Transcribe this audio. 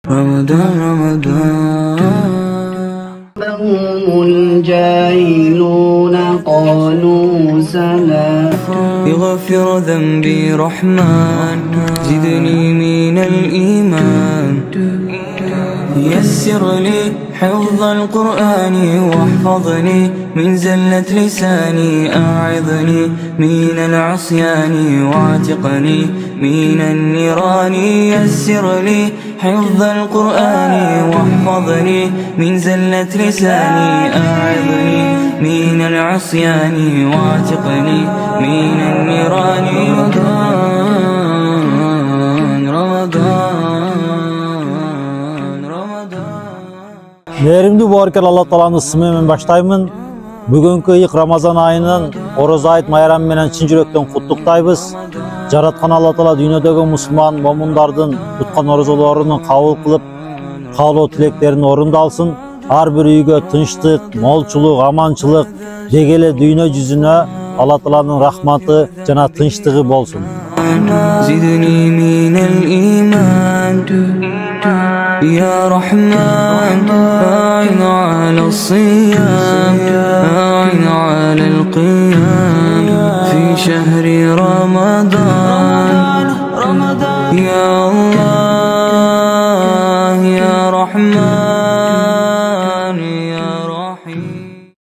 رمضان هم الجاهلون قالوا سلام. اغفر ذنبي رحمن زدني من الإيمان. يسر لي حفظ القرآن واحفظني من زلة لساني. أعظني من العصيان واعتقني من النيران. يسر لي حفظ القرآن واحفظني من زلة لساني. أعظني من العصيان واعتقني من النيران. Mehrimli borker Allah Taala'nın ismiyle başlayımın. Bugünkü ilk Ramazan ayının Oroza ayet bayramı menen çin yürekten kutluktaybız. Jaratkan Allah Taala dünyadagi musulman mo'minlardan tutkan orozalarini kabul kılıp, kaloo tileklerini orundalsın. Har bir uyga tinchlik, molchuluk, amanchılık, degele dünya yüzüne Allah Taala'nın rahmatı jana tinchliği bolsun. زدني من الإيمان يا رحمن. أعن على الصيام أعن على القيام في شهر رمضان. يا الله